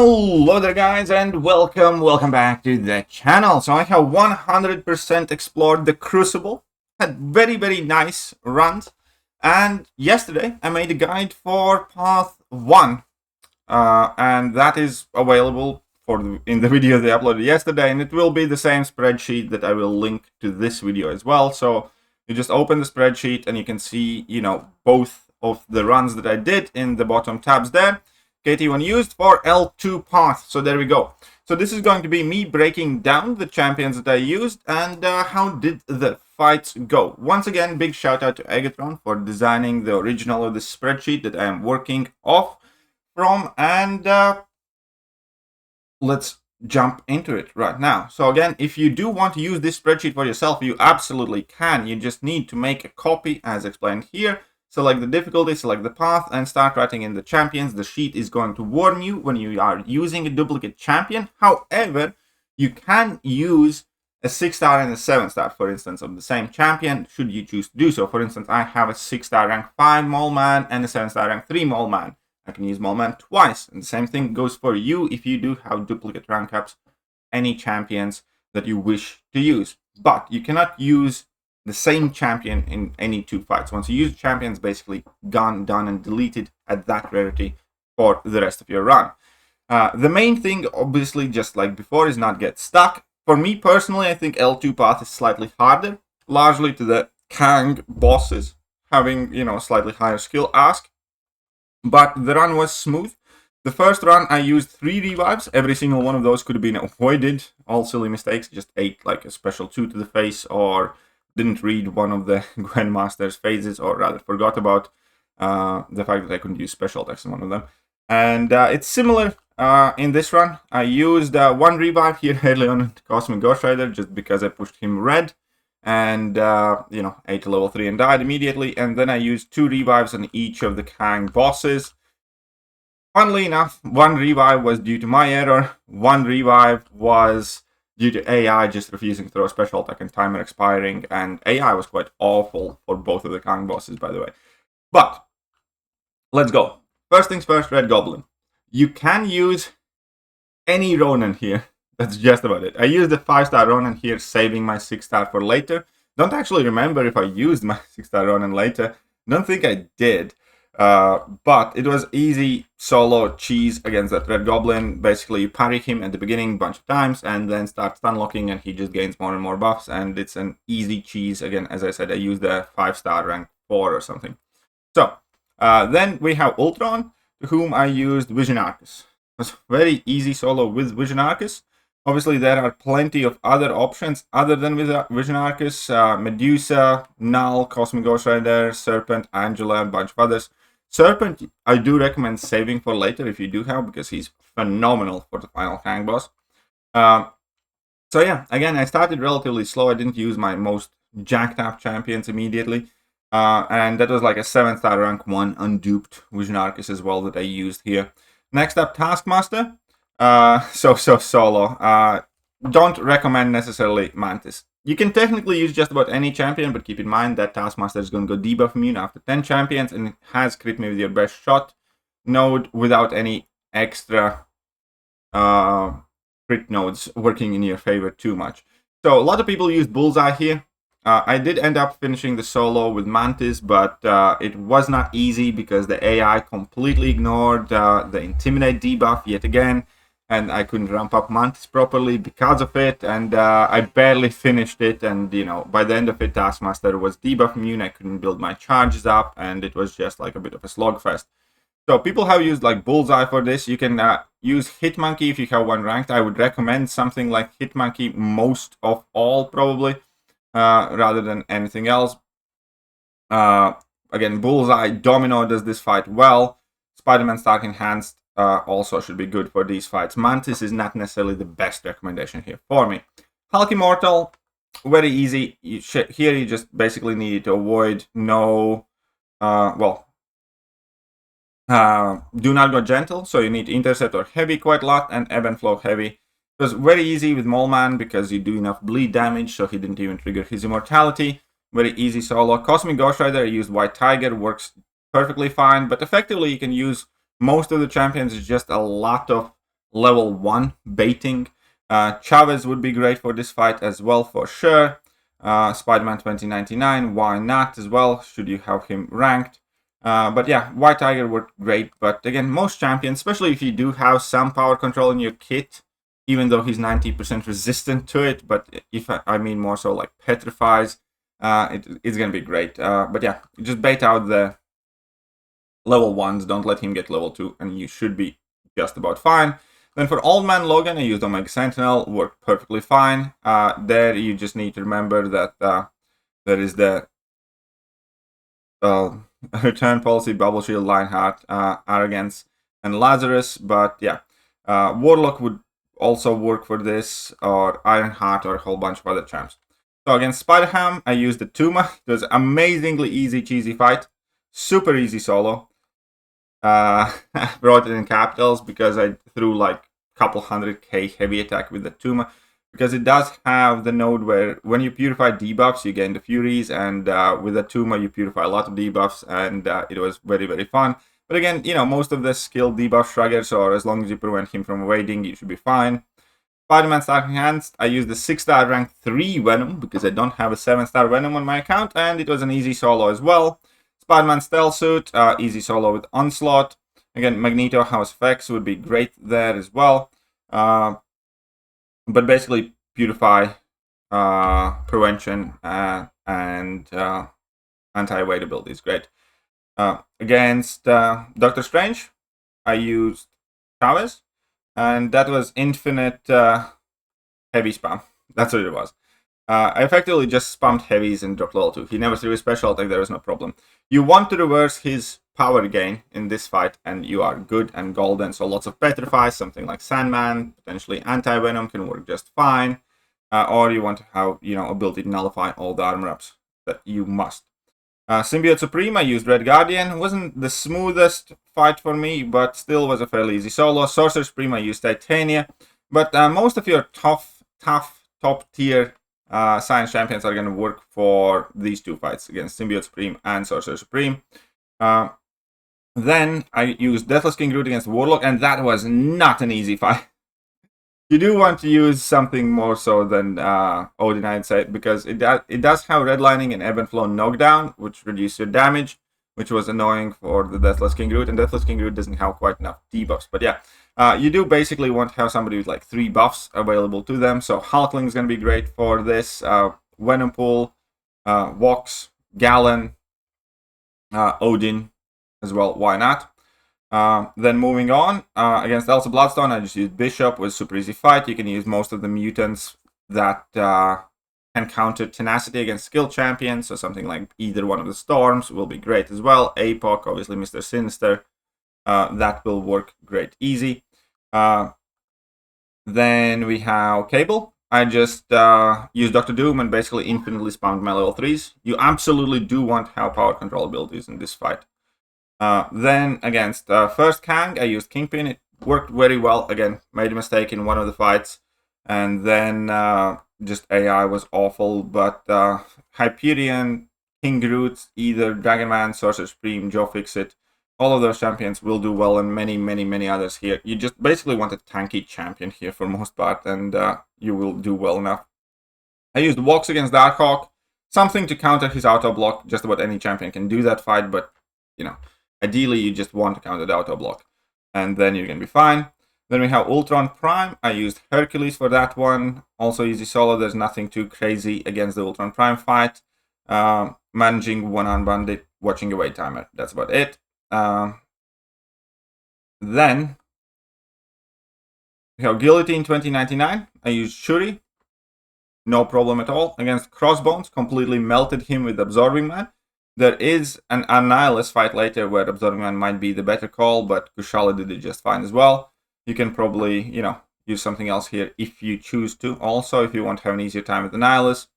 Hello there guys and welcome back to the channel. So I have 100% explored the Crucible, had very nice runs, and yesterday I made a guide for path 1 and that is available in the video they uploaded yesterday, and it will be the same spreadsheet that I will link to this video as well. So you just open the spreadsheet and you can see, both of the runs that I did in the bottom tabs there. KT1 used for L2 path. So there we go. So this is going to be me breaking down the champions that I used and how did the fights go. Once again, big shout out to Agatron for designing the original of the spreadsheet that I am working off from, and let's jump into it right now. So again, if you do want to use this spreadsheet for yourself, you absolutely can. You just need to make a copy as explained here. Select the difficulty, select the path, and start writing in the champions. The sheet is going to warn you when you are using a duplicate champion. However, you can use a 6-star and a 7-star, for instance, of the same champion, should you choose to do so. For instance, I have a 6-star rank 5 Mole Man and a 7-star rank 3 Mole Man. I can use Mole Man twice, and the same thing goes for you if you do have duplicate rank ups, any champions that you wish to use. But you cannot use the same champion in any 2 fights. Once you use champions, basically gone, done, and deleted at that rarity for the rest of your run. The main thing, obviously, just like before, is not get stuck. For me personally, I think L2 path is slightly harder, largely to the Kang bosses having, slightly higher skill ask. But the run was smooth. The first run, I used 3 revives. Every single one of those could have been avoided. All silly mistakes. Just ate like a special 2 to the face, or didn't read one of the Grandmaster's phases, or rather forgot about the fact that I couldn't use special attacks in one of them. And it's similar in this run. I used 1 revive here early on Cosmic Ghost Rider just because I pushed him red, and ate a level 3 and died immediately. And then I used 2 revives on each of the Kang bosses. Funnily enough, 1 revive was due to my error. 1 revive was due to AI just refusing to throw a special attack and timer expiring, and AI was quite awful for both of the Kang bosses, by the way. But let's go. First things first, Red Goblin. You can use any Ronin here. That's just about it. I used the 5-star Ronin here, saving my 6-star for later. Don't actually remember if I used my 6-star Ronin later. Don't think I did. But it was easy solo cheese against that Red Goblin. Basically, you parry him at the beginning a bunch of times and then start stun locking, and he just gains more and more buffs, and it's an easy cheese. Again, as I said, I used the 5-star rank 4 or something. So, then we have Ultron, to whom I used Vision Arcus. It was very easy solo with Vision Arcus. Obviously, there are plenty of other options other than Vision Arcus. Medusa, Null, Cosmic Ghost Rider, Serpent, Angela, and a bunch of others. Serpent, I do recommend saving for later if you do have, because he's phenomenal for the final Kang boss. So yeah, again, I started relatively slow. I didn't use my most jacked up champions immediately. And that was like a 7-star rank 1 unduped Vision Arcus as well that I used here. Next up, Taskmaster. So solo. Don't recommend necessarily Mantis. You can technically use just about any champion, but keep in mind that Taskmaster is going to go debuff immune after 10 champions, and it has crit me with your best shot node without any extra crit nodes working in your favor too much. So a lot of people use Bullseye here. I did end up finishing the solo with Mantis, but it was not easy because the AI completely ignored the Intimidate debuff yet again. And I couldn't ramp up Mantis properly because of it, and I barely finished it, and by the end of it, Taskmaster was debuff immune. I couldn't build my charges up, and it was just like a bit of a slogfest. So people have used like Bullseye for this. You can use Hitmonkey if you have 1 ranked. I would recommend something like Hitmonkey most of all, probably, rather than anything else. Again, Bullseye, Domino does this fight well. Spider-Man Stark Enhanced also should be good for these fights. Mantis is not necessarily the best recommendation here for me. Hulk Immortal, very easy. Here you just basically need to avoid do not go gentle, so you need Intercept or Heavy quite a lot, and Ebb and Flow Heavy. It was very easy with Mole Man because you do enough bleed damage, so he didn't even trigger his immortality. Very easy solo. Cosmic Ghost Rider, I used White Tiger, works perfectly fine, but effectively you can use most of the champions. Is just a lot of level 1 baiting. Chavez would be great for this fight as well, for sure. Spider-Man 2099, why not as well, should you have him ranked. But yeah, White Tiger worked great. But again, most champions, especially if you do have some power control in your kit, even though he's 90% resistant to it, but if I mean more so like petrifies, it's going to be great. But yeah, just bait out the level 1s, don't let him get level 2, and you should be just about fine. Then for Old Man Logan, I used Omega Sentinel, worked perfectly fine. There you just need to remember that there is the return policy, Bubble Shield, Lionheart, Arrogance, and Lazarus. But yeah, Warlock would also work for this, or Ironheart, or a whole bunch of other champs. So against Spider-Ham, I used the Tuma. It was amazingly easy, cheesy fight. Super easy solo. Wrote it in capitals because I threw like a couple 100k heavy attack with the Tuma, because it does have the node where when you purify debuffs, you gain the Furies, and with the Tuma, you purify a lot of debuffs, and it was very, very fun. But again, you know, most of the skill debuff shruggers, or as long as you prevent him from evading, you should be fine. Spider-Man Stark Enhanced, I used the 6-star rank 3 Venom, because I don't have a 7-star Venom on my account, and it was an easy solo as well. Spider-Man Stealth Suit, easy solo with Onslaught. Again, Magneto House Effects would be great there as well. But basically, Purify, Prevention, and Anti-Evade ability is great. Against Doctor Strange, I used Chavez, and that was infinite heavy spam. That's what it was. I effectively just spammed heavies and dropped level 2. He never threw a special attack, there was no problem. You want to reverse his power gain in this fight, and you are good and golden. So lots of Petrify, something like Sandman, potentially Anti-Venom can work just fine. Or you want to have, you know, ability to nullify all the armor ups that you must. Symbiote Supreme, I used Red Guardian. Wasn't the smoothest fight for me, but still was a fairly easy solo. Sorcerer Supreme, I used Titania. But most of your tough, top tier Science Champions are going to work for these two fights against Symbiote Supreme and Sorcerer Supreme. Then I used Deathless King Groot against Warlock, and that was not an easy fight. You do want to use something more so than Odin, I'd say, because it does have redlining and ebb and flow knockdown, which reduces your damage, which was annoying for the Deathless King Groot, and Deathless King Groot doesn't have quite enough debuffs. But yeah, you do basically want to have somebody with like 3 buffs available to them. So Hulkling is going to be great for this. Venompool, Vox, Gallon, Odin as well. Why not? Then moving on, against Elsa Bloodstone, I just used Bishop. It was a super easy fight. You can use most of the mutants that can counter Tenacity against skill champions, so something like either one of the Storms will be great as well. APOC, obviously Mr. Sinister, that will work great easy. Then we have Cable. I just used Dr. Doom and basically infinitely spammed my level 3s. You absolutely do want to have power control abilities in this fight. Then against first Kang, I used Kingpin. It worked very well. Again, made a mistake in one of the fights, and then just AI was awful. But Hyperion, King Groot, either Dragonman, Sorcerer Supreme, Joe Fixit, all of those champions will do well, and many others here. You just basically want a tanky champion here for most part, and you will do well enough. I used Vox against Darkhawk, something to counter his auto block. Just about any champion can do that fight, but you know, ideally you just want to counter the auto block, and then you're gonna be fine. Then we have Ultron Prime. I used Hercules for that one. Also easy solo. There's nothing too crazy against the Ultron Prime fight. Managing one-on bandit, watching a wait timer. That's about it. Then we have Guillotine 2099. I used Shuri. No problem at all. Against Crossbones, completely melted him with Absorbing Man. There is an Annihilus fight later where Absorbing Man might be the better call, but Kushala did it just fine as well. You can probably, you know, use something else here if you choose to. Also, if you want to have an easier time with Annihilus.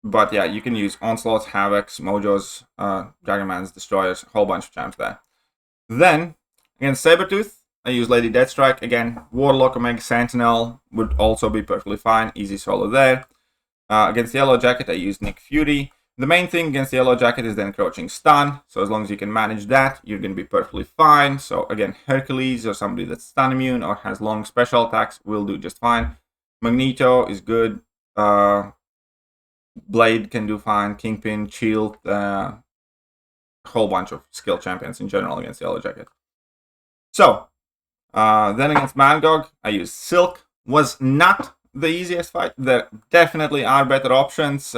But yeah, you can use Onslaughts, Havocs, Mojos, Dragonmans, Destroyers, a whole bunch of champs there. Then, against Sabretooth, I use Lady Deathstrike. Again, Warlock, Omega Sentinel would also be perfectly fine. Easy solo there. Against Yellow Jacket, I used Nick Fury. The main thing against the Yellow Jacket is the encroaching stun, so as long as you can manage that, you're going to be perfectly fine. So again, Hercules or somebody that's stun immune or has long special attacks will do just fine. Magneto is good. Blade can do fine. Kingpin, Shield, a whole bunch of skill champions in general against the Yellow Jacket. So, then against Mangog, I used Silk. Was not the easiest fight. There definitely are better options.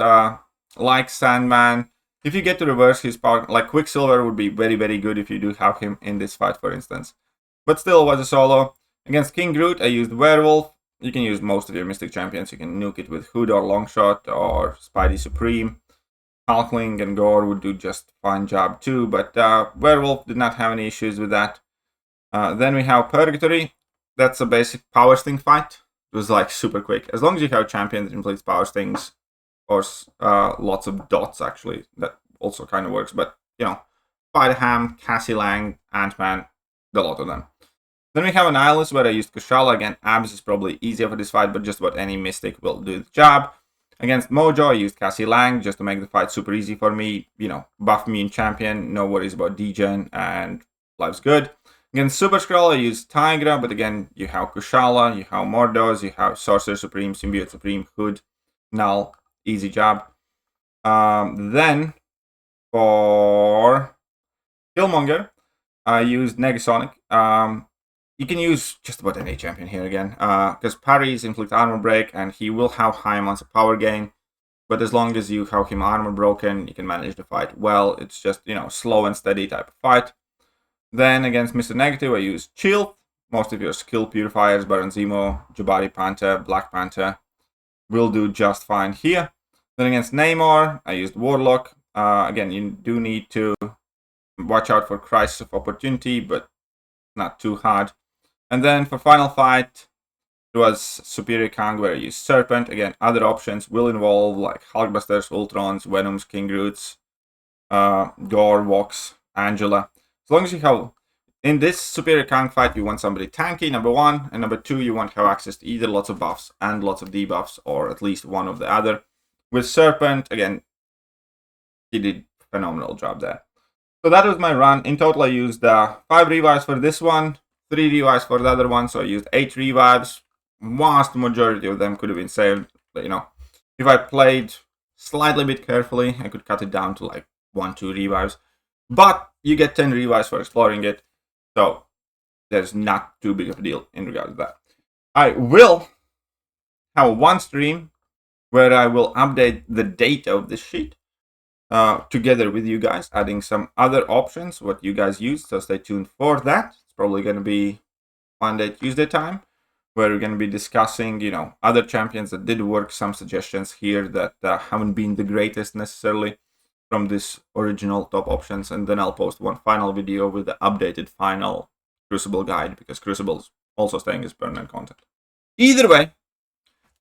Like Sandman. If you get to reverse his power, like Quicksilver would be very, very good if you do have him in this fight, for instance. But still was a solo. Against King Groot, I used Werewolf. You can use most of your Mystic Champions. You can nuke it with Hood or Longshot or Spidey Supreme. Hulkling and Gore would do just fine job too, but Werewolf did not have any issues with that. Then we have Purgatory. That's a basic Power Sting fight. It was like super quick. As long as you have champion that inflicts Power Stings, or lots of dots, actually, that also kind of works. But, you know, Spider-Ham, Cassie Lang, Ant-Man, a lot of them. Then we have an Nihilus where I used Kushala. Again, Abs is probably easier for this fight, but just about any Mystic will do the job. Against Mojo, I used Cassie Lang just to make the fight super easy for me. You know, buff immune champion, no worries about degen, and life's good. Against Super Skrull, I used Tigra, but again, you have Kushala, you have Mordos, you have Sorcerer Supreme, Symbiote Supreme, Hood, Null. Easy job. Then for Killmonger, I used Negasonic. You can use just about any champion here again, because parries inflict armor break, and he will have high amounts of power gain. But as long as you have him armor broken, you can manage the fight well. It's just, you know, slow and steady type of fight. Then against Mr. Negative, I used Shield. Most of your skill purifiers, Baron Zemo, Jabari Panther, Black Panther, will do just fine here. Then against Namor, I used Warlock. Again, you do need to watch out for Crisis of Opportunity, but not too hard. And then for final fight, it was Superior Kang, where I used Serpent. Again, other options will involve like Hulkbusters, Ultrons, Venoms, King Groots, Gore, Vox, Angela. As long as you have... In this Superior Kang fight, you want somebody tanky, number one, and number two, you want to have access to either lots of buffs and lots of debuffs, or at least one of the other. With Serpent, again, he did a phenomenal job there. So that was my run. In total, I used 5 revives for this one, 3 revives for the other one, so I used 8 revives. Vast majority of them could have been saved, but, you know, if I played slightly bit carefully, I could cut it down to like 1-2 revives. But you get 10 revives for exploring it. So there's not too big of a deal in regard to that. I will have one stream where I will update the data of this sheet together with you guys, adding some other options, what you guys use. So stay tuned for that. It's probably going to be Monday, Tuesday time, where we're going to be discussing, you know, other champions that did work, some suggestions here that haven't been the greatest necessarily from this original top options, and then I'll post one final video with the updated final Crucible guide, because Crucible is also staying as permanent content. Either way,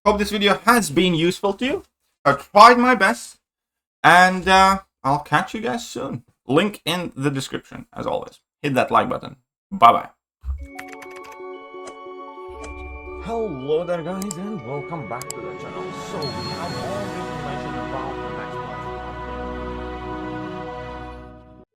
hope this video has been useful to you. I tried my best, and I'll catch you guys soon. Link in the description, as always. Hit that like button. Bye-bye. Hello there, guys, and welcome back to the channel. So we have all the information about